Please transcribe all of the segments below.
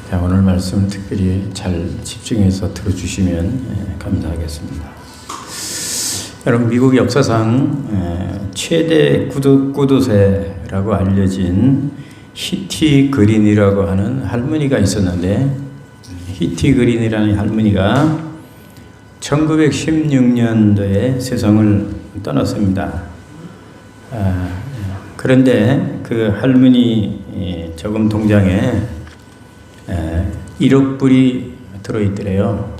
자, 오늘 말씀 특별히 잘 집중해서 들어주시면 감사하겠습니다. 여러분, 미국 역사상 최대 구두쇠라고 알려진 히티 그린이라고 하는 할머니가 있었는데, 히티 그린이라는 할머니가 1916년도에 세상을 떠났습니다. 그런데 그 할머니 저금 통장에 1억 불이 들어있더래요.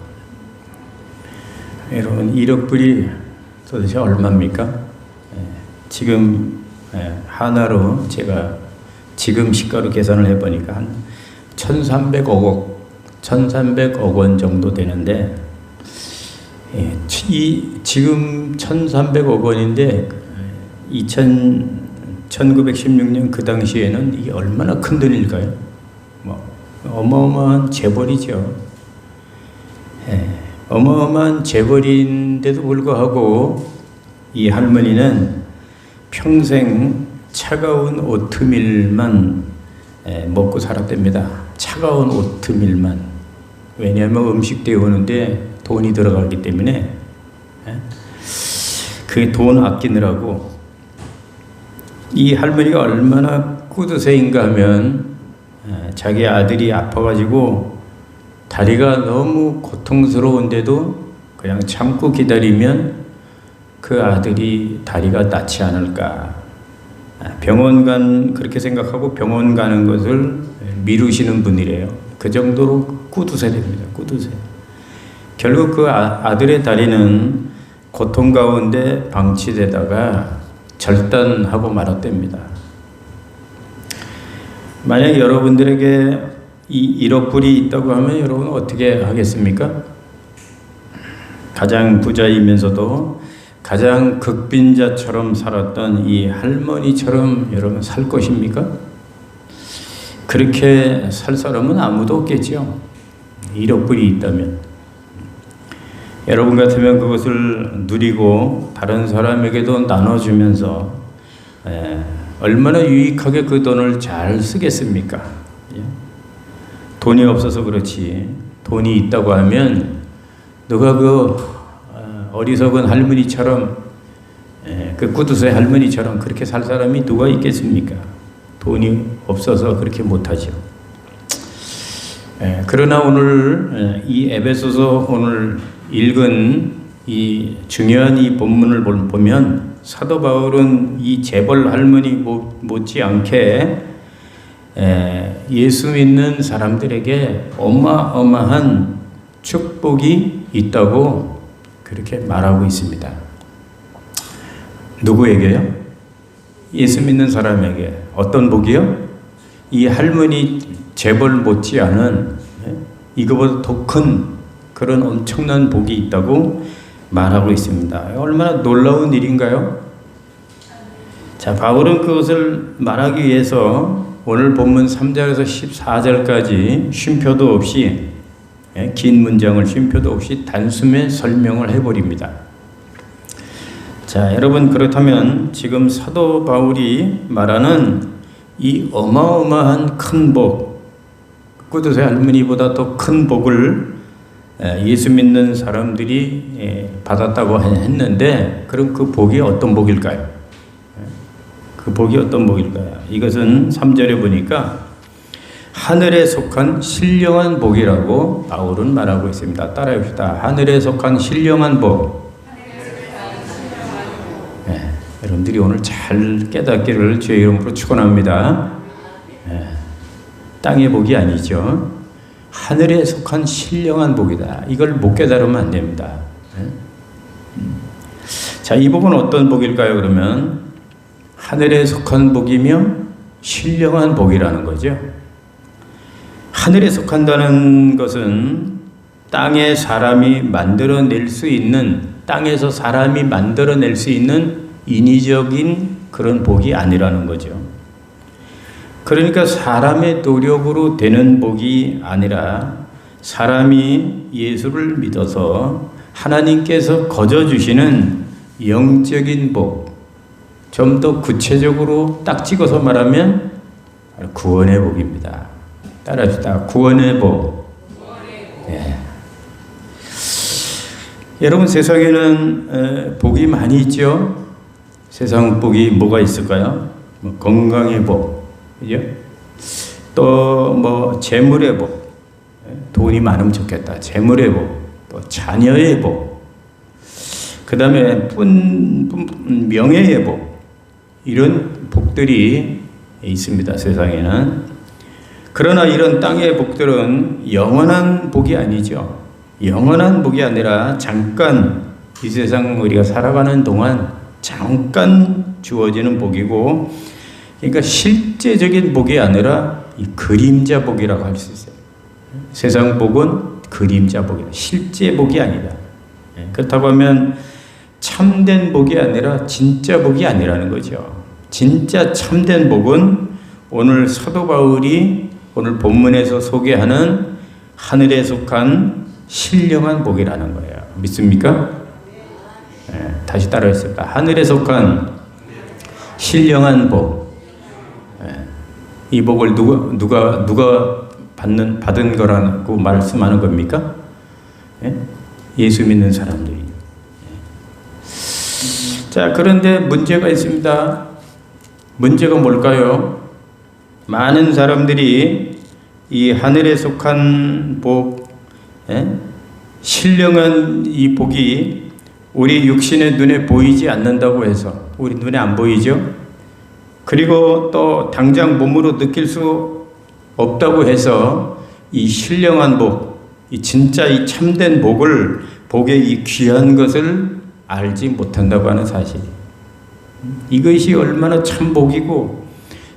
여러분, 1억 불이 도대체 얼마입니까? 지금 하나로 제가 지금 시가로 계산을 해보니까 한 1,300억 원 정도 되는데, 지금 1,300억 원인데 1916년 그 당시에는 이게 얼마나 큰 돈일까요? 어마어마한 재벌이죠. 어마어마한 재벌인데도 불구하고 이 할머니는 평생 차가운 오트밀만 먹고 살았답니다. 차가운 오트밀만. 왜냐하면 음식 데우는데 돈이 들어가기 때문에 그 돈 아끼느라고. 이 할머니가 얼마나 꾸드새인가 하면 자기 아들이 아파가지고 다리가 너무 고통스러운데도 그냥 참고 기다리면 그 아들이 다리가 낫지 않을까. 병원 그렇게 생각하고 병원 가는 것을 미루시는 분이래요. 그 정도로 꾸드새됩니다. 꾸드새. 결국 그 아들의 다리는 고통 가운데 방치되다가 절단하고 말았답니다. 만약 여러분들에게 이 1억 불이 있다고 하면 여러분 어떻게 하겠습니까? 가장 부자이면서도 가장 극빈자처럼 살았던 이 할머니처럼 여러분 살 것입니까? 그렇게 살 사람은 아무도 없겠죠. 1억 불이 있다면. 여러분 같으면 그것을 누리고 다른 사람에게도 나눠주면서 얼마나 유익하게 그 돈을 잘 쓰겠습니까? 돈이 없어서 그렇지, 돈이 있다고 하면 누가 그 어리석은 할머니처럼, 그 꾸드새 할머니처럼 그렇게 살 사람이 누가 있겠습니까? 돈이 없어서 그렇게 못하죠. 그러나 오늘 이 에베소서 오늘 읽은 이 중요한 이 본문을 보면 사도 바울은 이 재벌 할머니 못지않게 예수 믿는 사람들에게 어마어마한 축복이 있다고 그렇게 말하고 있습니다. 누구에게요? 예수 믿는 사람에게. 어떤 복이요? 이 할머니 재벌 못지않은 이거보다 더 큰 그런 엄청난 복이 있다고 말하고 있습니다. 얼마나 놀라운 일인가요? 자, 바울은 그것을 말하기 위해서 오늘 본문 3절에서 14절까지 쉼표도 없이, 긴 문장을 쉼표도 없이 단숨에 설명을 해버립니다. 자, 여러분, 그렇다면 지금 사도 바울이 말하는 이 어마어마한 큰 복, 꾸드새 할머니보다 더 큰 복을 예수 믿는 사람들이 받았다고 했는데, 그럼 그 복이 어떤 복일까요? 그 복이 어떤 복일까요? 이것은 3절에 보니까 하늘에 속한 신령한 복이라고 바울은 말하고 있습니다. 따라합시다. 하늘에 속한 신령한 복. 여러분들이 오늘 잘 깨닫기를 주의 이름으로 축원합니다. 땅의 복이 아니죠. 하늘에 속한 신령한 복이다. 이걸 못 깨달으면 안 됩니다. 자, 이 복은 어떤 복일까요? 그러면 하늘에 속한 복이며 신령한 복이라는 거죠. 하늘에 속한다는 것은 땅에 사람이 만들어낼 수 있는, 땅에서 사람이 만들어낼 수 있는 인위적인 그런 복이 아니라는 거죠. 그러니까 사람의 노력으로 되는 복이 아니라 사람이 예수를 믿어서 하나님께서 거저주시는 영적인 복, 좀 더 구체적으로 딱 찍어서 말하면 구원의 복입니다. 따라합시다. 구원의 복. 예. 여러분, 세상에는 복이 많이 있죠. 세상 복이 뭐가 있을까요? 뭐 건강의 복, 그죠? 또 뭐 재물의 복, 돈이 많으면 좋겠다. 재물의 복, 또 자녀의 복, 그 다음에 명예의 복, 이런 복들이 있습니다. 세상에는. 그러나 이런 땅의 복들은 영원한 복이 아니죠. 영원한 복이 아니라 잠깐 이 세상 우리가 살아가는 동안 잠깐 주어지는 복이고, 그러니까 실제적인 복이 아니라 이 그림자 복이라고 할 수 있어요. 세상 복은 그림자 복이다. 실제 복이 아니다. 그렇다고 하면 참된 복이 아니라 진짜 복이 아니라는 거죠. 진짜 참된 복은 오늘 사도 바울이 오늘 본문에서 소개하는 하늘에 속한 신령한 복이라는 거예요. 믿습니까? 네, 다시 따라했습니다. 하늘에 속한 신령한 복. 네, 이 복을 누가 받은 거라고 말씀하는 겁니까? 네? 예수 믿는 사람들이. 네. 자, 그런데 문제가 있습니다. 문제가 뭘까요? 많은 사람들이 이 하늘에 속한 복, 신령한 이 복이 우리 육신의 눈에 보이지 않는다고 해서, 우리 눈에 안 보이죠? 그리고 또 당장 몸으로 느낄 수 없다고 해서 이 신령한 복, 이 진짜 이 참된 복의 이 귀한 것을 알지 못한다고 하는 사실. 이것이 얼마나 참 복이고,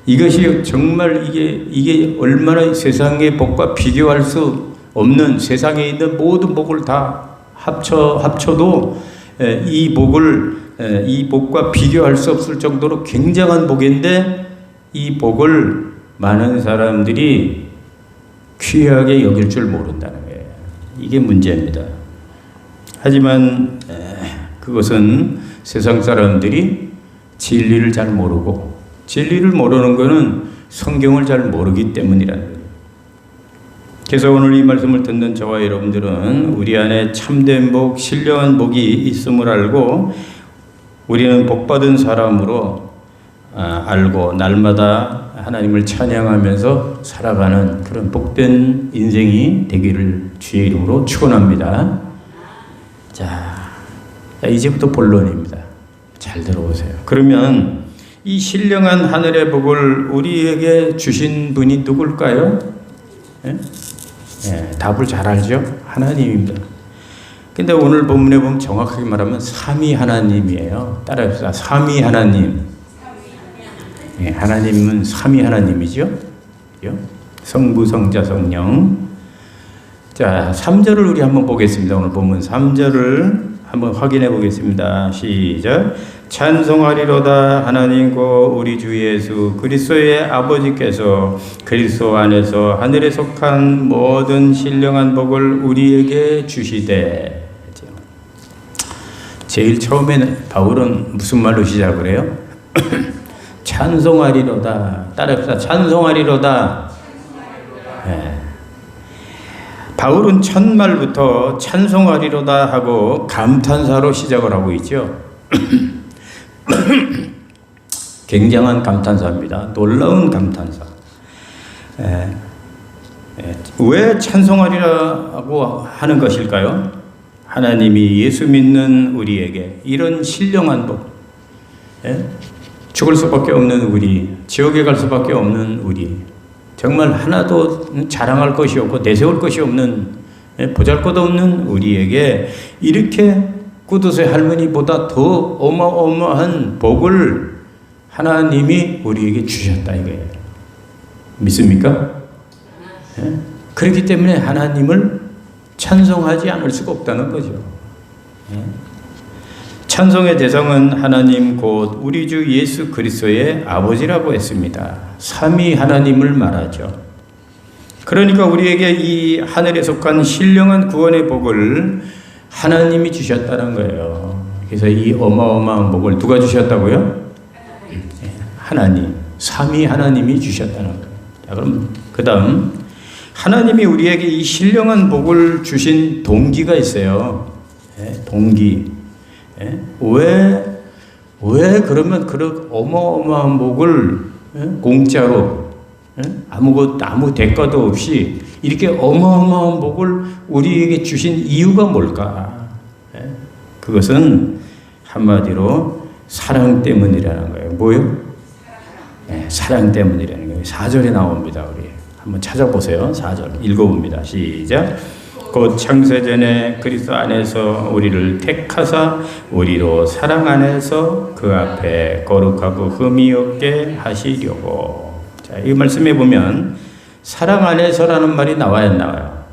이것이 정말 이게 얼마나 세상의 복과 비교할 수 없는, 세상에 있는 모든 복을 다 합쳐도 이 복과 비교할 수 없을 정도로 굉장한 복인데, 이 복을 많은 사람들이 귀하게 여길 줄 모른다는 거예요. 이게 문제입니다. 하지만 그것은 세상 사람들이 진리를 잘 모르고, 진리를 모르는 것은 성경을 잘 모르기 때문이라는 거예요. 그래서 오늘 이 말씀을 듣는 저와 여러분들은 우리 안에 참된 복, 신령한 복이 있음을 알고, 우리는 복받은 사람으로 알고 날마다 하나님을 찬양하면서 살아가는 그런 복된 인생이 되기를 주의 이름으로 축원합니다. 자, 이제부터 본론입니다. 잘 들어보세요. 그러면 이 신령한 하늘의 복을 우리에게 주신 분이 누굴까요? 답을 잘 알죠? 하나님입니다. 근데 오늘 본문에 보면 정확하게 말하면 삼위 하나님이에요. 따라합시다. 삼위 하나님. 하나님은 삼위 하나님이죠. 성부, 성자, 성령. 자, 3절을 우리 한번 보겠습니다. 오늘 본문 3절을 한번 확인해 보겠습니다. 시작. 찬송하리로다 하나님과 우리 주 예수 그리스도의 아버지께서 그리스도 안에서 하늘에 속한 모든 신령한 복을 우리에게 주시되. 제일 처음에는 바울은 무슨 말로 시작을 해요? 찬송하리로다. 따라합시다. 찬송하리로다. 네. 바울은 첫말부터 찬송하리로다 하고 감탄사로 시작을 하고 있죠. 굉장한 감탄사입니다. 놀라운 감탄사. 왜 찬송하리라고 하는 것일까요? 하나님이 예수 믿는 우리에게 이런 신령한 복, 죽을 수밖에 없는 우리, 지옥에 갈 수밖에 없는 우리, 정말 하나도 자랑할 것이 없고 내세울 것이 없는, 보잘것없는 우리에게 이렇게 꾸두세 할머니보다 더 어마어마한 복을 하나님이 우리에게 주셨다 이거예요. 믿습니까? 그렇기 때문에 하나님을 찬송하지 않을 수가 없다는 거죠. 찬송의 대상은 하나님 곧 우리 주 예수 그리스도의 아버지라고 했습니다. 삼위 하나님을 말하죠. 그러니까 우리에게 이 하늘에 속한 신령한 구원의 복을 하나님이 주셨다는 거예요. 그래서 이 어마어마한 복을 누가 주셨다고요? 하나님, 삼위 하나님이 주셨다는 거예요. 자, 그럼 그 다음 하나님이 우리에게 이 신령한 복을 주신 동기가 있어요. 동기. 왜 그러면 그런 어마어마한 복을 공짜로 아무 대가도 없이 이렇게 어마어마한 복을 우리에게 주신 이유가 뭘까? 그것은 한마디로 사랑 때문이라는 거예요. 뭐요? 사랑 때문이라는 거예요. 4절에 나옵니다. 우리 한번 찾아보세요. 4절 읽어봅니다. 시작. 곧 창세전에 그리스도 안에서 우리를 택하사 우리로 사랑 안에서 그 앞에 거룩하고 흠이 없게 하시려고. 자, 이 말씀에 보면 사랑 안에서라는 말이 나와야 나와요.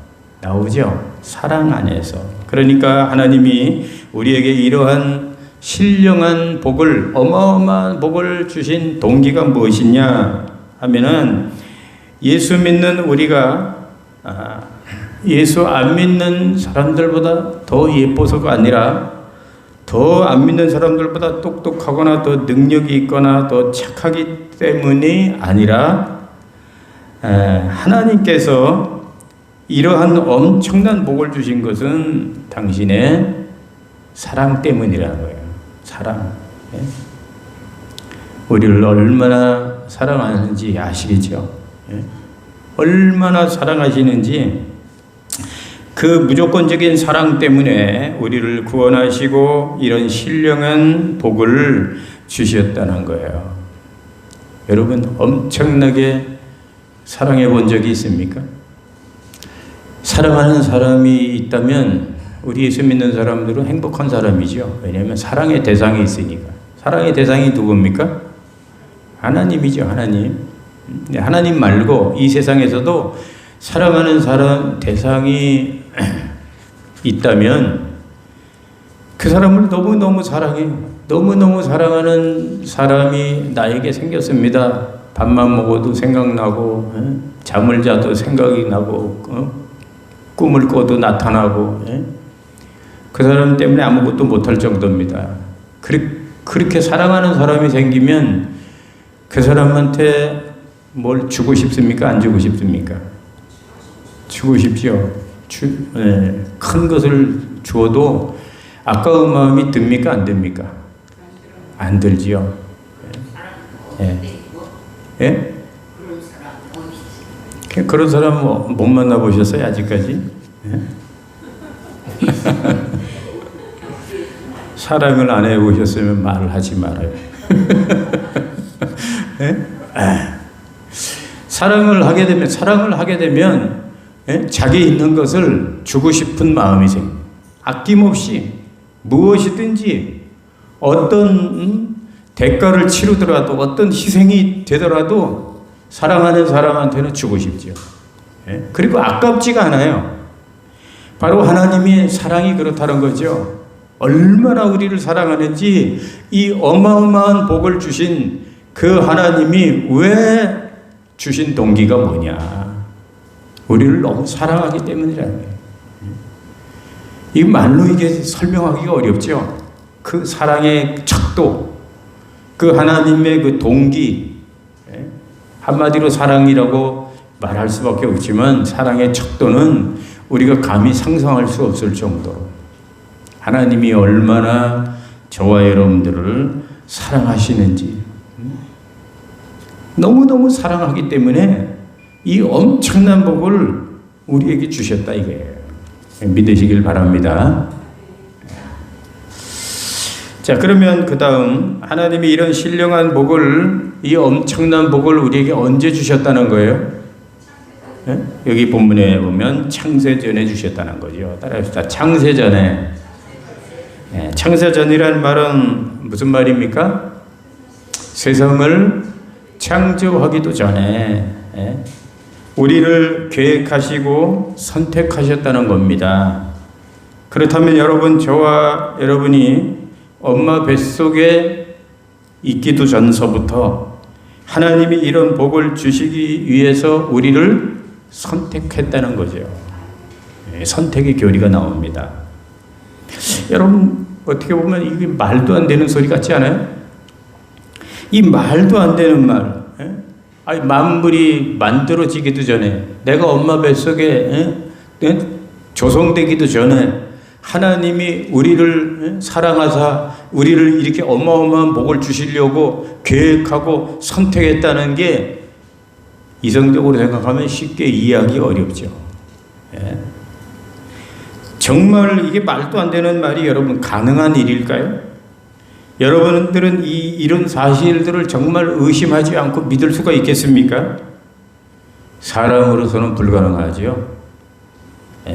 나오죠? 사랑 안에서. 그러니까 하나님이 우리에게 이러한 신령한 복을, 어마어마한 복을 주신 동기가 무엇이냐 하면은 예수 믿는 우리가 예수 안 믿는 사람들보다 더 예뻐서가 아니라 더 안 믿는 사람들보다 똑똑하거나 더 능력이 있거나 더 착하기 때문이 아니라 하나님께서 이러한 엄청난 복을 주신 것은 당신의 사랑 때문이라는 거예요. 사랑. 우리를 얼마나 사랑하는지 아시겠죠? 얼마나 사랑하시는지 그 무조건적인 사랑 때문에 우리를 구원하시고 이런 신령한 복을 주셨다는 거예요. 여러분 엄청나게 사랑해 본 적이 있습니까? 사랑하는 사람이 있다면 우리 예수 믿는 사람들은 행복한 사람이죠. 왜냐하면 사랑의 대상이 있으니까. 사랑의 대상이 누굽니까? 하나님이죠. 하나님. 하나님 말고 이 세상에서도 사랑하는 사람 대상이 있다면 그 사람을 너무너무 사랑해요. 너무너무 사랑하는 사람이 나에게 생겼습니다. 밥만 먹어도 생각나고 잠을 자도 생각이 나고 꿈을 꿔도 나타나고 그 사람 때문에 아무것도 못할 정도입니다. 그렇게 사랑하는 사람이 생기면 그 사람한테 뭘 주고 싶습니까? 안 주고 싶습니까? 주고 싶죠. 큰 것을 주어도 아까운 마음이 듭니까? 안 듭니까? 안 들지요. 예? 그런 사람 못 만나보셨어요? 아직까지? 사랑을 안 해보셨으면 말을 하지 말아요. 사랑을 하게 되면 자기 있는 것을 주고 싶은 마음이 생겨요. 아낌없이 무엇이든지 어떤 대가를 치르더라도 어떤 희생이 되더라도 사랑하는 사람한테는 주고 싶죠. 그리고 아깝지가 않아요. 바로 하나님의 사랑이 그렇다는 거죠. 얼마나 우리를 사랑하는지 이 어마어마한 복을 주신 그 하나님이 왜 주신 동기가 뭐냐? 우리를 너무 사랑하기 때문이라는 거예요. 이 말로 이게 설명하기가 어렵죠. 그 사랑의 척도, 그 하나님의 그 동기, 한마디로 사랑이라고 말할 수밖에 없지만 사랑의 척도는 우리가 감히 상상할 수 없을 정도로 하나님이 얼마나 저와 여러분들을 사랑하시는지 너무너무 사랑하기 때문에 이 엄청난 복을 우리에게 주셨다 이거예요. 믿으시길 바랍니다. 자, 그러면 그 다음 하나님이 이런 신령한 복을, 이 엄청난 복을 우리에게 언제 주셨다는 거예요? 여기 본문에 보면 창세전에 주셨다는 거죠. 따라합시다. 창세전에. 창세전이라는 말은 무슨 말입니까? 세상을 창조하기도 전에 우리를 계획하시고 선택하셨다는 겁니다. 그렇다면 여러분, 저와 여러분이 엄마 뱃속에 있기도 전서부터 하나님이 이런 복을 주시기 위해서 우리를 선택했다는 거죠. 선택의 교리가 나옵니다. 여러분, 어떻게 보면 이게 말도 안 되는 소리 같지 않아요? 이 말도 안 되는 말, 아니, 만물이 만들어지기도 전에, 내가 엄마 뱃속에 조성되기도 전에 하나님이 우리를 사랑하사 우리를 이렇게 어마어마한 복을 주시려고 계획하고 선택했다는 게 이성적으로 생각하면 쉽게 이해하기 어렵죠. 예. 정말 이게 말도 안 되는 말이 여러분 가능한 일일까요? 여러분들은 이런 사실들을 정말 의심하지 않고 믿을 수가 있겠습니까? 사람으로서는 불가능하죠.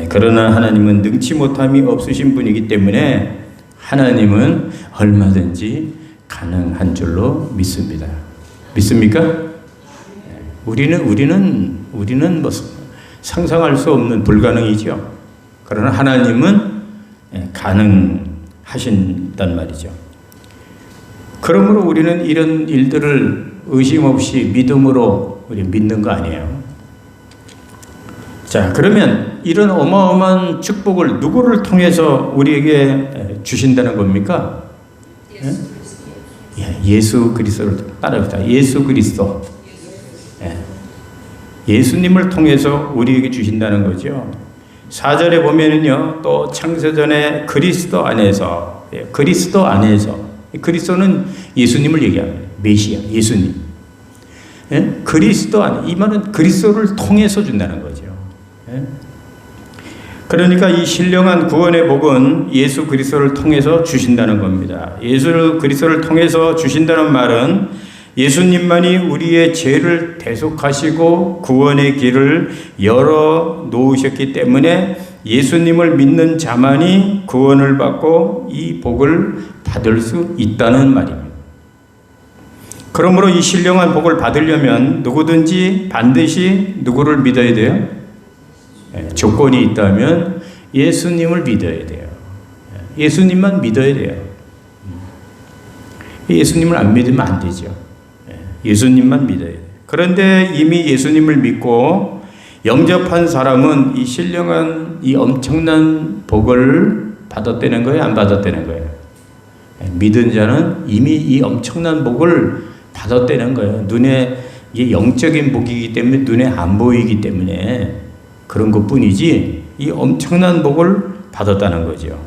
그러나 하나님은 능치 못함이 없으신 분이기 때문에 하나님은 얼마든지 가능한 줄로 믿습니다. 믿습니까? 우리는 뭐 상상할 수 없는 불가능이죠. 그러나 하나님은 가능하신단 말이죠. 그러므로 우리는 이런 일들을 의심 없이 믿음으로 우리 믿는 거 아니에요. 자, 그러면 이런 어마어마한 축복을 누구를 통해서 우리에게 주신다는 겁니까? 예수 그리스도를 따라합시다. 예수 그리스도. 예수님을 통해서 우리에게 주신다는 거죠. 4절에 보면은요, 또 창세전에 그리스도 안에서, 그리스도는 예수님을 얘기합니다. 메시아, 예수님. 그리스도 안에, 이 말은 그리스도를 통해서 준다는 거죠. 그러니까 이 신령한 구원의 복은 예수 그리스도를 통해서 주신다는 겁니다. 예수 그리스도를 통해서 주신다는 말은 예수님만이 우리의 죄를 대속하시고 구원의 길을 열어 놓으셨기 때문에 예수님을 믿는 자만이 구원을 받고 이 복을 받을 수 있다는 말입니다. 그러므로 이 신령한 복을 받으려면 누구든지 반드시 누구를 믿어야 돼요? 조건이 있다면 예수님을 믿어야 돼요. 예수님만 믿어야 돼요. 예수님을 안 믿으면 안 되죠. 예수님만 믿어야 돼요. 그런데 이미 예수님을 믿고 영접한 사람은 이 신령한 이 엄청난 복을 받았다는 거예요? 안 받았다는 거예요? 믿은 자는 이미 이 엄청난 복을 받았다는 거예요. 눈에, 이게 영적인 복이기 때문에 눈에 안 보이기 때문에 그런 것 뿐이지 이 엄청난 복을 받았다는 거죠.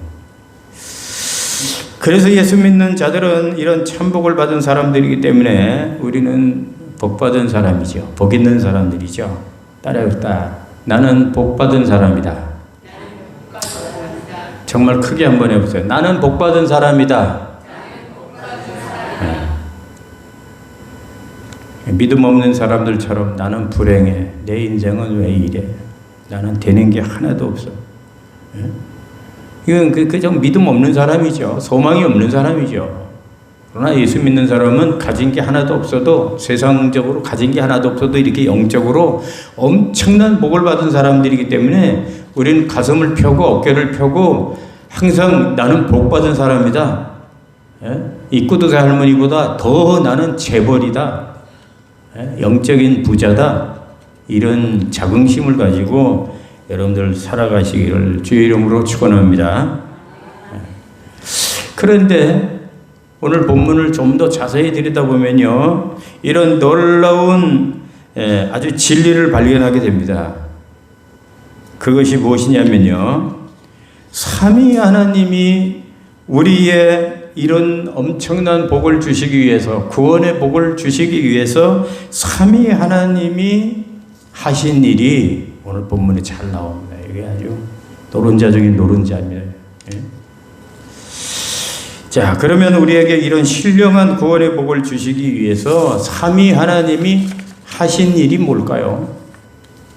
그래서 예수 믿는 자들은 이런 참복을 받은 사람들이기 때문에 우리는 복 받은 사람이죠. 복 있는 사람들이죠. 따라해봅시다. 나는 복 받은 사람이다. 정말 크게 한번 해보세요. 나는 복 받은 사람이다. 믿음 없는 사람들처럼 나는 불행해. 내 인생은 왜 이래? 나는 되는 게 하나도 없어. 이건 그냥 믿음 없는 사람이죠. 소망이 없는 사람이죠. 그러나 예수 믿는 사람은 가진 게 하나도 없어도, 세상적으로 가진 게 하나도 없어도 이렇게 영적으로 엄청난 복을 받은 사람들이기 때문에 우리는 가슴을 펴고 어깨를 펴고 항상 나는 복 받은 사람이다. 이 꾸두세 할머니보다 더 나는 재벌이다. 영적인 부자다. 이런 자긍심을 가지고 여러분들 살아가시기를 주의 이름으로 축원합니다. 그런데 오늘 본문을 좀 더 자세히 들여다보면요, 이런 놀라운 아주 진리를 발견하게 됩니다. 그것이 무엇이냐면요, 삼위 하나님이 우리의 이런 엄청난 복을 주시기 위해서, 구원의 복을 주시기 위해서 삼위 하나님이 하신 일이 오늘 본문에 잘 나옵니다. 이게 아주 노른자 중에 노른자입니다. 자, 그러면 우리에게 이런 신령한 구원의 복을 주시기 위해서 삼위 하나님이 하신 일이 뭘까요?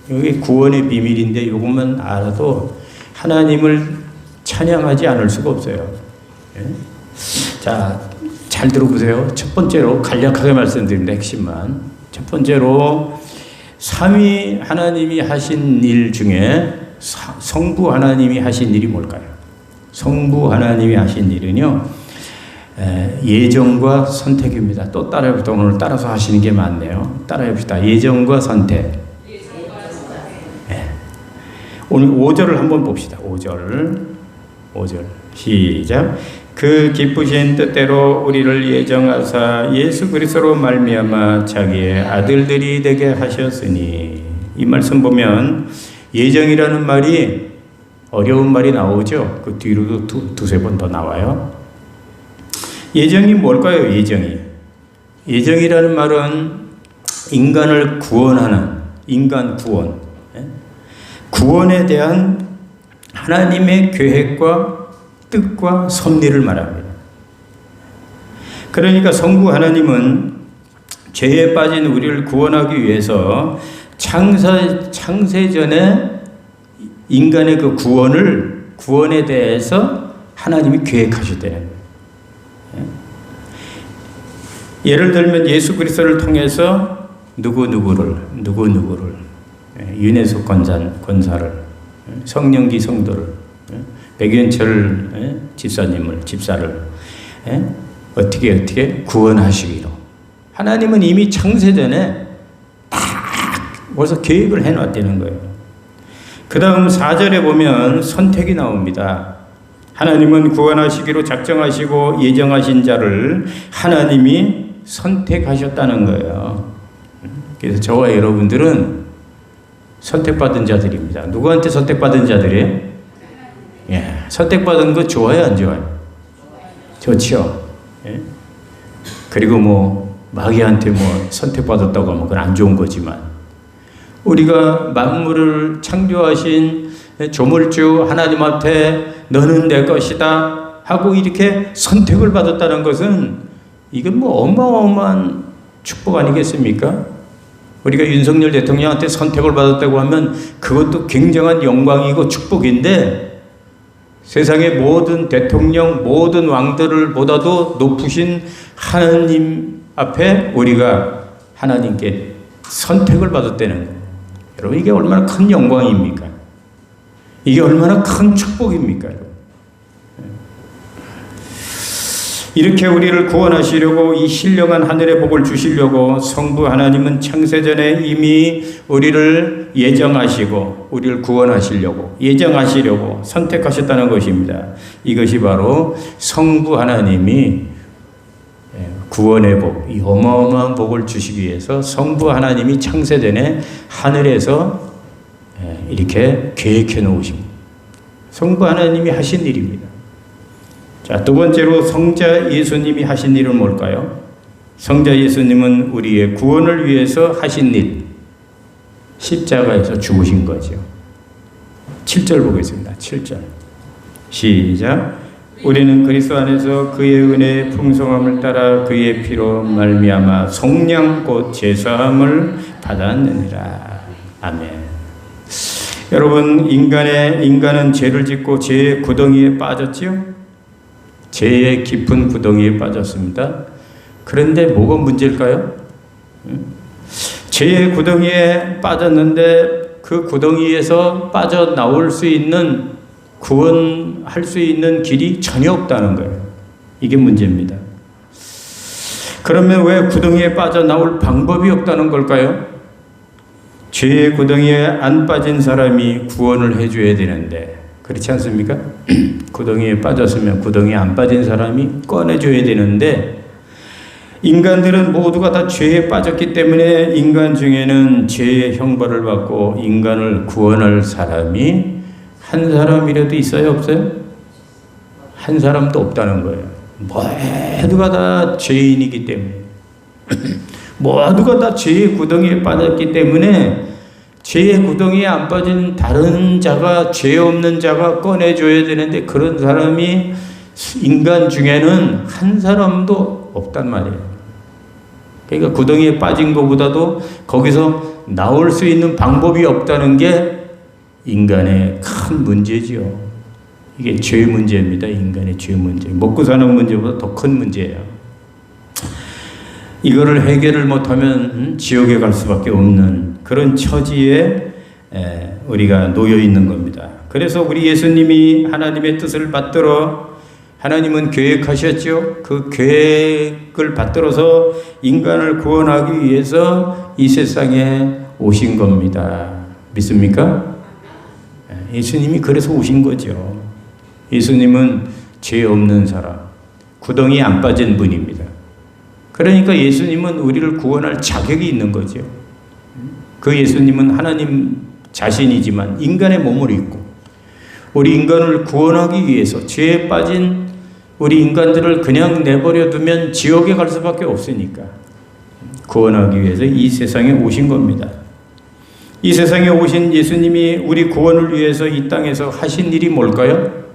이게 구원의 비밀인데 이것만 알아도 하나님을 찬양하지 않을 수가 없어요. 자, 잘 들어보세요. 첫 번째로 간략하게 말씀드립니다. 핵심만. 첫 번째로 삼위 하나님이 하신 일 중에 성부 하나님이 하신 일이 뭘까요? 성부 하나님이 하신 일은요, 예정과 선택입니다. 또 따라해봅시다. 오늘 따라서 하시는 게 많네요. 따라해봅시다. 예정과 선택. 오늘 5절을 한번 봅시다. 5절. 5절 시작. 그 기쁘신 뜻대로 우리를 예정하사 예수 그리스도로 말미암아 자기의 아들들이 되게 하셨으니. 이 말씀 보면 예정이라는 말이 어려운 말이 나오죠. 그 뒤로도 두세 번 더 나와요. 예정이 뭘까요? 예정이라는 말은 인간을 구원하는, 인간 구원, 구원에 대한 하나님의 계획과 뜻과 섭리를 말합니다. 그러니까 성부 하나님은 죄에 빠진 우리를 구원하기 위해서 창세 전에 인간의 그 구원에 대해서 하나님이 계획하셨다는 거예요. 예를 들면 예수 그리스도를 통해서 누구누구를 윤혜숙 권사를, 성령기 성도를, 백윤철 집사를 어떻게 구원하시기로 하나님은 이미 창세전에 다 벌써 계획을 해놨다는 거예요. 그 다음 4절에 보면 선택이 나옵니다. 하나님은 구원하시기로 작정하시고 예정하신 자를 하나님이 선택하셨다는 거예요. 그래서 저와 여러분들은 선택받은 자들입니다. 누구한테 선택받은 자들이에요? 예, 선택받은 거 좋아요, 안 좋아요? 좋죠. 예? 그리고 마귀한테 선택받았다고 하면 그건 안 좋은 거지만, 우리가 만물을 창조하신 조물주 하나님 앞에 너는 내 것이다 하고 이렇게 선택을 받았다는 것은 이건 어마어마한 축복 아니겠습니까? 우리가 윤석열 대통령한테 선택을 받았다고 하면 그것도 굉장한 영광이고 축복인데, 세상의 모든 대통령, 모든 왕들을 보다도 높으신 하나님 앞에 우리가 하나님께 선택을 받았다는 거예요. 여러분, 이게 얼마나 큰 영광입니까? 이게 얼마나 큰 축복입니까? 이렇게 우리를 구원하시려고, 이 신령한 하늘의 복을 주시려고 성부 하나님은 창세전에 이미 우리를 예정하시고 우리를 구원하시려고 예정하시려고 선택하셨다는 것입니다. 이것이 바로 성부 하나님이 구원의 복, 이 어마어마한 복을 주시기 위해서 성부 하나님이 창세전에 하늘에서 이렇게 계획해 놓으신 성부 하나님이 하신 일입니다. 자, 두 번째로 성자 예수님이 하신 일은 뭘까요? 성자 예수님은 우리의 구원을 위해서 하신 일, 십자가에서 죽으신 거죠. 7절 보겠습니다. 7절 시작. 우리는 그리스도 안에서 그의 은혜의 풍성함을 따라 그의 피로 말미암아 속량 곧 제사함을 받았느니라. 아멘. 여러분, 인간은 죄를 짓고 죄의 구덩이에 빠졌지요? 죄의 깊은 구덩이에 빠졌습니다. 그런데 뭐가 문제일까요? 죄의 구덩이에 빠졌는데 그 구덩이에서 빠져나올 수 있는, 구원할 수 있는 길이 전혀 없다는 거예요. 이게 문제입니다. 그러면 왜 구덩이에 빠져나올 방법이 없다는 걸까요? 죄의 구덩이에 안 빠진 사람이 구원을 해줘야 되는데, 그렇지 않습니까? 구덩이에 빠졌으면 구덩이에 안 빠진 사람이 꺼내줘야 되는데, 인간들은 모두가 다 죄에 빠졌기 때문에 인간 중에는 죄의 형벌을 받고 인간을 구원할 사람이 한 사람이라도 있어요, 없어요? 한 사람도 없다는 거예요. 모두가 다 죄인이기 때문에 모두가 다 죄의 구덩이에 빠졌기 때문에 죄의 구덩이에 안 빠진 다른 자가, 죄 없는 자가 꺼내줘야 되는데 그런 사람이 인간 중에는 한 사람도 없단 말이에요. 그러니까 구덩이에 빠진 것보다도 거기서 나올 수 있는 방법이 없다는 게 인간의 큰 문제지요. 이게 죄 문제입니다. 인간의 죄 문제. 먹고 사는 문제보다 더 큰 문제예요. 이거를 해결을 못하면 지옥에 갈 수밖에 없는 그런 처지에 우리가 놓여 있는 겁니다. 그래서 우리 예수님이 하나님의 뜻을 받들어, 하나님은 계획하셨죠. 그 계획을 받들어서 인간을 구원하기 위해서 이 세상에 오신 겁니다. 믿습니까? 예수님이 그래서 오신 거죠. 예수님은 죄 없는 사람, 구덩이 안 빠진 분입니다. 그러니까 예수님은 우리를 구원할 자격이 있는 거죠. 그 예수님은 하나님 자신이지만 인간의 몸을 입고 우리 인간을 구원하기 위해서 죄에 빠진 우리 인간들을 그냥 내버려 두면 지옥에 갈 수밖에 없으니까 구원하기 위해서 이 세상에 오신 겁니다. 이 세상에 오신 예수님이 우리 구원을 위해서 이 땅에서 하신 일이 뭘까요?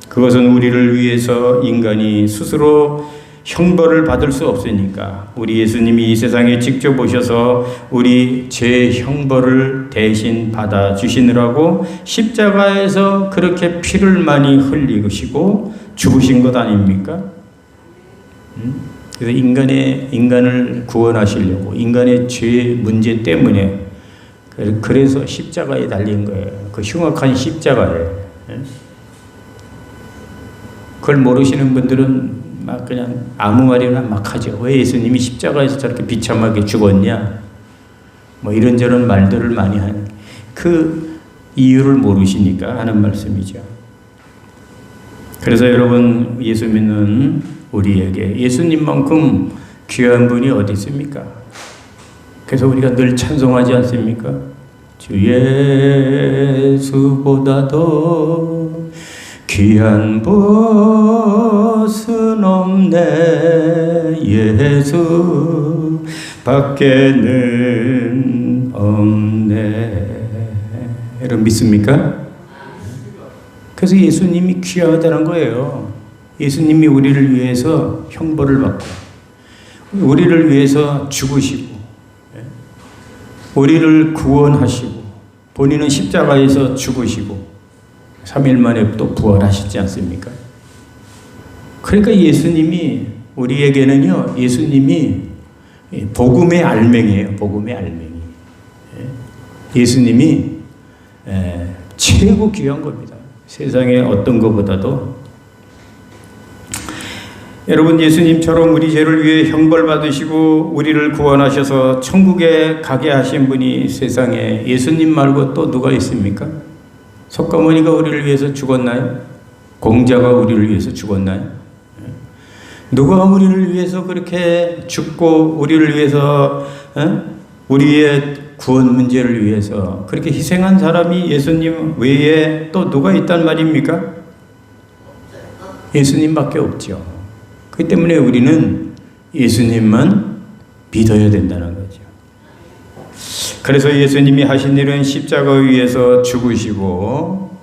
그것은 우리를 위해서 인간이 스스로 형벌을 받을 수 없으니까 우리 예수님이 이 세상에 직접 오셔서 우리 죄 형벌을 대신 받아주시느라고 십자가에서 그렇게 피를 많이 흘리시고 죽으신 것 아닙니까? 그래서 인간을 구원하시려고 인간의 죄 문제 때문에 그래서 십자가에 달린 거예요. 그 흉악한 십자가에. 그걸 모르시는 분들은 막 그냥 아무 말이나 막 하죠. 왜 예수님이 십자가에서 저렇게 비참하게 죽었냐? 뭐 이런저런 말들을 많이 하는 그 이유를 모르시니까 하는 말씀이죠. 그래서 여러분 예수 믿는 우리에게 예수님만큼 귀한 분이 어디 있습니까? 그래서 우리가 늘 찬송하지 않습니까? 주 예수보다도 귀한 것은 없네 예수 밖에는 없네. 여러분 믿습니까? 그래서 예수님이 귀하다는 거예요. 예수님이 우리를 위해서 형벌을 받고 우리를 위해서 죽으시고 우리를 구원하시고 본인은 십자가에서 죽으시고 3일 만에 또 부활하시지 않습니까? 그러니까 예수님이 우리에게는요, 예수님이 복음의 알맹이에요. 복음의 알맹이. 예수님이 최고 귀한 겁니다. 세상에 어떤 것보다도. 여러분 예수님처럼 우리 죄를 위해 형벌 받으시고 우리를 구원하셔서 천국에 가게 하신 분이 세상에 예수님 말고 또 누가 있습니까? 석가모니가 우리를 위해서 죽었나요? 공자가 우리를 위해서 죽었나요? 누가 우리를 위해서 그렇게 죽고 우리를 위해서 우리의 구원 문제를 위해서 그렇게 희생한 사람이 예수님 외에 또 누가 있단 말입니까? 예수님밖에 없죠. 그렇기 때문에 우리는 예수님만 믿어야 된다는 거죠. 그래서 예수님이 하신 일은 십자가 위에서 죽으시고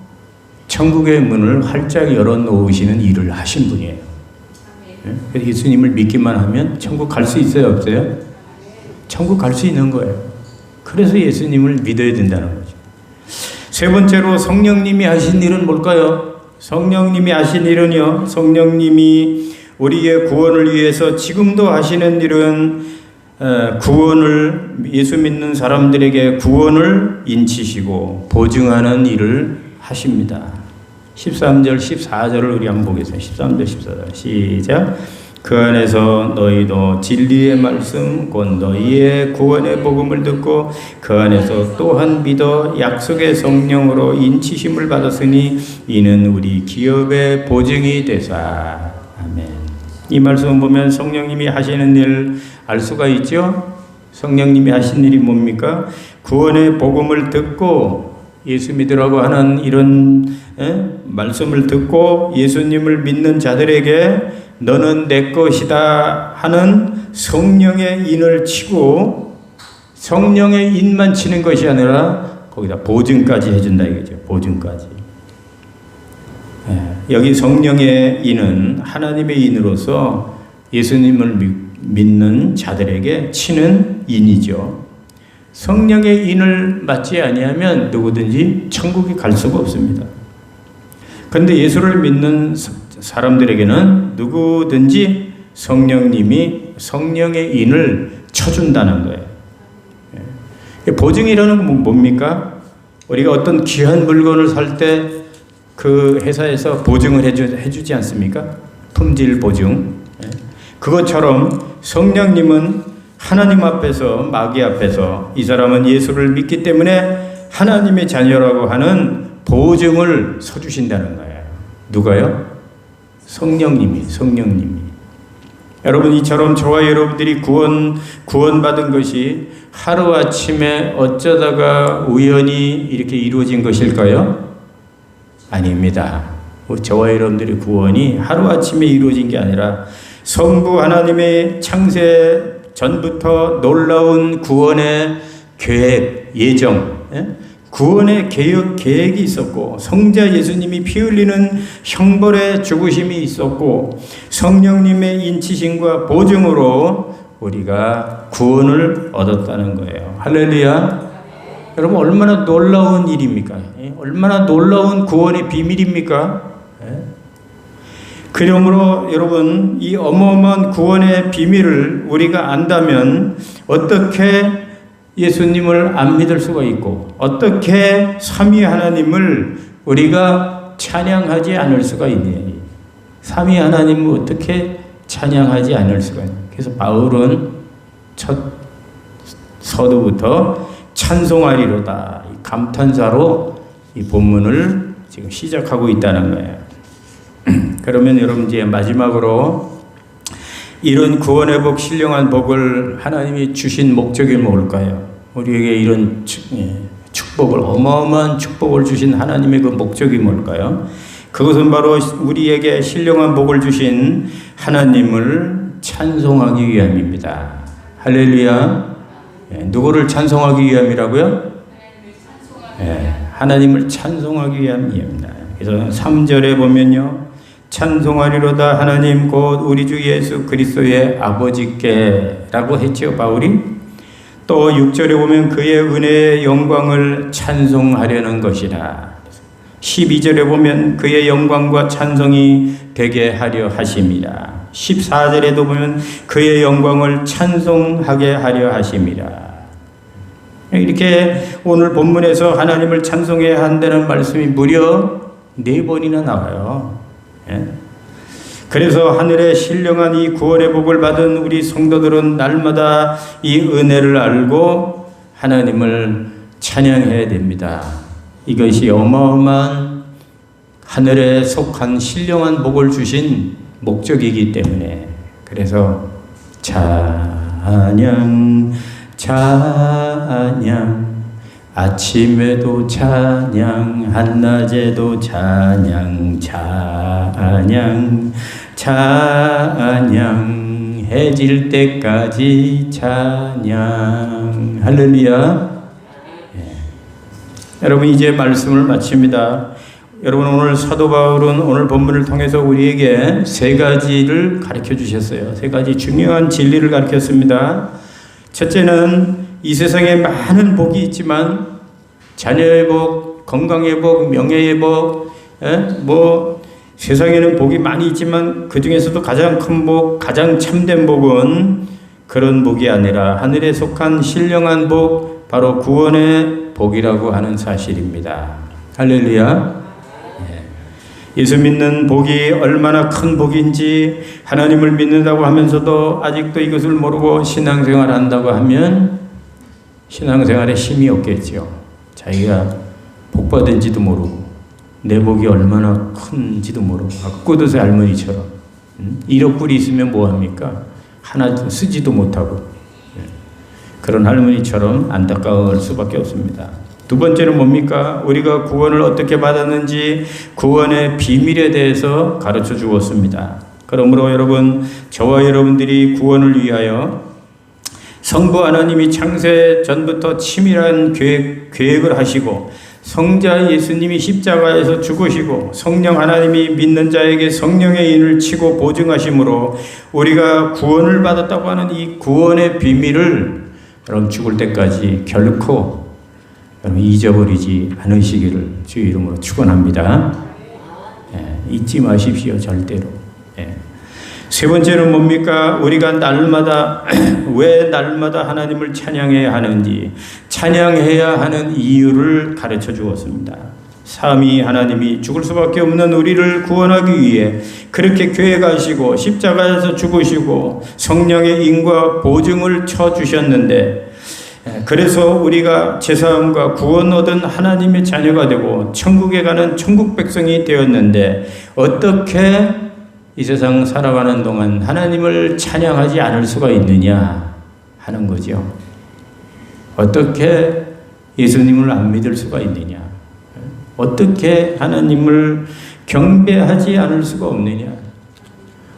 천국의 문을 활짝 열어놓으시는 일을 하신 분이에요. 그래서 예수님을 믿기만 하면 천국 갈 수 있어요? 없어요? 천국 갈 수 있는 거예요. 그래서 예수님을 믿어야 된다는 거죠. 세 번째로 성령님이 하신 일은 뭘까요? 성령님이 하신 일은요, 성령님이 우리의 구원을 위해서 지금도 하시는 일은 구원을 예수 믿는 사람들에게 구원을 인치시고 보증하는 일을 하십니다. 13절 14절을 우리 한번 보겠습니다. 13절 14절 시작. 그 안에서 너희도 진리의 말씀 곧 너희의 구원의 복음을 듣고 그 안에서 또한 믿어 약속의 성령으로 인치심을 받았으니 이는 우리 기업의 보증이 되사. 아멘. 이 말씀을 보면 성령님이 하시는 일 알 수가 있죠. 성령님이 하신 일이 뭡니까? 구원의 복음을 듣고 예수 믿으라고 하는 이런 말씀을 듣고 예수님을 믿는 자들에게 너는 내 것이다 하는 성령의 인을 치고 성령의 인만 치는 것이 아니라 거기다 보증까지 해준다 이거죠. 보증까지. 여기 성령의 인은 하나님의 인으로서 예수님을 믿는 자들에게 치는 인이죠. 성령의 인을 맞지 아니하면 누구든지 천국에 갈 수가 없습니다. 그런데 예수를 믿는 사람들에게는 누구든지 성령님이 성령의 인을 쳐준다는 거예요. 보증이라는 건 뭡니까? 우리가 어떤 귀한 물건을 살 때 그 회사에서 보증을 해주지 않습니까? 품질 보증. 그것처럼 성령님은 하나님 앞에서 마귀 앞에서 이 사람은 예수를 믿기 때문에 하나님의 자녀라고 하는 보증을 서주신다는 거예요. 누가요? 성령님이. 여러분, 이처럼 저와 여러분들이 구원받은 것이 하루아침에 어쩌다가 우연히 이렇게 이루어진 것일까요? 아닙니다. 저와 여러분들의 구원이 하루아침에 이루어진 게 아니라 성부 하나님의 창세 전부터 놀라운 구원의 계획, 예정, 구원의 계획이 있었고, 성자 예수님이 피 흘리는 형벌의 죽으심이 있었고, 성령님의 인치심과 보증으로 우리가 구원을 얻었다는 거예요. 할렐루야. 여러분, 얼마나 놀라운 일입니까? 얼마나 놀라운 구원의 비밀입니까? 그러므로 여러분, 이 어마어마한 구원의 비밀을 우리가 안다면 어떻게 예수님을 안 믿을 수가 있고, 어떻게 삼위 하나님을 우리가 찬양하지 않을 수가 있느냐. 삼위 하나님을 어떻게 찬양하지 않을 수가 있느냐. 그래서 바울은 첫 서두부터 찬송하리로다, 감탄사로 이 본문을 지금 시작하고 있다는 거예요. 그러면 여러분, 이제 마지막으로 이런 구원의 복, 신령한 복을 하나님이 주신 목적이 뭘까요? 우리에게 이런 축복을, 어마어마한 축복을 주신 하나님의 그 목적이 뭘까요? 그것은 바로 우리에게 신령한 복을 주신 하나님을 찬송하기 위함입니다. 할렐루야. 누구를 찬송하기 위함이라고요? 하나님을 찬송하기 위함입니다. 그래서 3절에 보면요, 찬송하리로다 하나님 곧 우리 주 예수 그리스도의 아버지께 라고 했죠, 바울이. 또 6절에 보면 그의 은혜의 영광을 찬송하려는 것이라. 12절에 보면 그의 영광과 찬송이 되게 하려 하심이라. 14절에도 보면 그의 영광을 찬송하게 하려 하심이라. 이렇게 오늘 본문에서 하나님을 찬송해야 한다는 말씀이 무려 4번이나 나와요. 그래서 하늘의 신령한 이 구원의 복을 받은 우리 성도들은 날마다 이 은혜를 알고 하나님을 찬양해야 됩니다. 이것이 어마어마한 하늘에 속한 신령한 복을 주신 목적이기 때문에, 그래서 찬양 아침에도 찬양, 한낮에도 찬양, 해질 때까지 찬양. 할렐루야. 여러분, 이제 말씀을 마칩니다. 여러분, 오늘 사도 바울은 오늘 본문을 통해서 우리에게 3가지를 가르쳐 주셨어요. 3가지 중요한 진리를 가르쳤습니다. 첫째는 이 세상에 많은 복이 있지만, 자녀의 복, 건강의 복, 명예의 복, 세상에는 복이 많이 있지만 그 중에서도 가장 큰 복, 가장 참된 복은 그런 복이 아니라 하늘에 속한 신령한 복, 바로 구원의 복이라고 하는 사실입니다. 할렐루야. 예수 믿는 복이 얼마나 큰 복인지, 하나님을 믿는다고 하면서도 아직도 이것을 모르고 신앙생활 한다고 하면 신앙생활에 힘이 없겠죠. 자기가 복받은지도 모르고 내 복이 얼마나 큰지도 모르고, 꾸드새 할머니처럼 1억 불이 있으면 뭐합니까? 하나 쓰지도 못하고 그런 할머니처럼 안타까울 수밖에 없습니다. 두 번째는 뭡니까? 우리가 구원을 어떻게 받았는지 구원의 비밀에 대해서 가르쳐 주었습니다. 그러므로 여러분, 저와 여러분들이 구원을 위하여 성부 하나님이 창세 전부터 치밀한 계획을 하시고, 성자 예수님이 십자가에서 죽으시고, 성령 하나님이 믿는 자에게 성령의 인을 치고 보증하심으로 우리가 구원을 받았다고 하는 이 구원의 비밀을 여러분 죽을 때까지 결코 여러분 잊어버리지 않으시기를 주 이름으로 축원합니다. 잊지 마십시오, 절대로. 세 번째는 뭡니까? 우리가 날마다 왜 날마다 하나님을 찬양해야 하는지, 찬양해야 하는 이유를 가르쳐 주었습니다. 삼위 하나님이 죽을 수밖에 없는 우리를 구원하기 위해 그렇게 계획하시고 십자가에서 죽으시고 성령의 인과 보증을 쳐 주셨는데, 그래서 우리가 제사함과 구원 얻은 하나님의 자녀가 되고 천국에 가는 천국 백성이 되었는데 어떻게 이 세상 살아가는 동안 하나님을 찬양하지 않을 수가 있느냐 하는 거죠. 어떻게 예수님을 안 믿을 수가 있느냐, 어떻게 하나님을 경배하지 않을 수가 없느냐,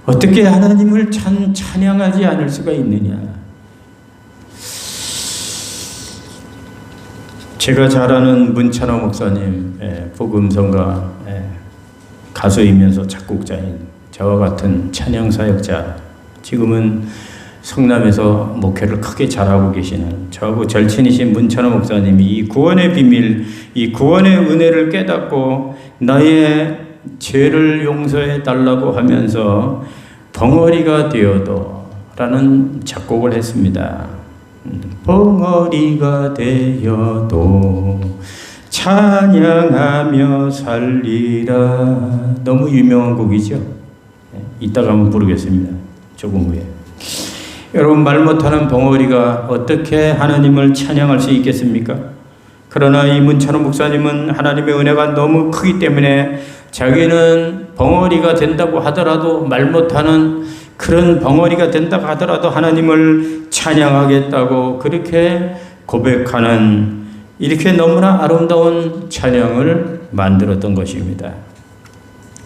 어떻게 하나님을 찬양하지 않을 수가 있느냐. 제가 잘 아는 문찬호 목사님, 복음성가 가수이면서 작곡자인 저와 같은 찬양 사역자, 지금은 성남에서 목회를 크게 잘하고 계시는 저하고 절친이신 문찬호 목사님이 이 구원의 비밀, 이 구원의 은혜를 깨닫고 나의 죄를 용서해 달라고 하면서 벙어리가 되어도 라는 작곡을 했습니다. 벙어리가 되어도 찬양하며 살리라. 너무 유명한 곡이죠. 이따가 한번 부르겠습니다. 조금 후에. 여러분, 말 못하는 벙어리가 어떻게 하나님을 찬양할 수 있겠습니까? 그러나 이 문찬호 목사님은 하나님의 은혜가 너무 크기 때문에 자기는 벙어리가 된다고 하더라도, 말 못하는 그런 벙어리가 된다고 하더라도 하나님을 찬양하겠다고 그렇게 고백하는, 이렇게 너무나 아름다운 찬양을 만들었던 것입니다.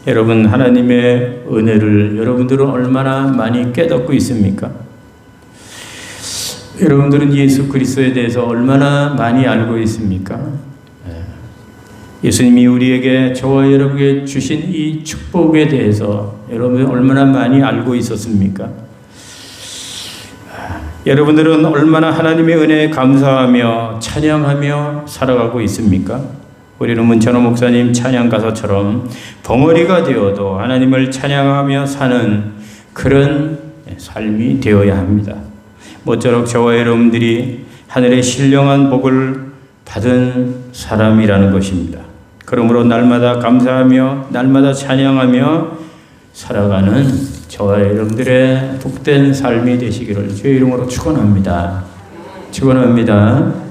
여러분, 하나님의 은혜를 여러분들은 얼마나 많이 깨닫고 있습니까? 여러분들은 예수 그리스도에 대해서 얼마나 많이 알고 있습니까? 예수님이 우리에게, 저와 여러분에게 주신 이 축복에 대해서 여러분이 얼마나 많이 알고 있었습니까? 여러분들은 얼마나 하나님의 은혜에 감사하며 찬양하며 살아가고 있습니까? 우리는 문찬호 목사님 찬양 가사처럼 벙어리가 되어도 하나님을 찬양하며 사는 그런 삶이 되어야 합니다. 모쪼록 저와 여러분들이 하늘의 신령한 복을 받은 사람이라는 것입니다. 그러므로 날마다 감사하며 날마다 찬양하며 살아가는 저와 여러분들의 복된 삶이 되시기를 주의 이름으로 축원합니다. 축원합니다.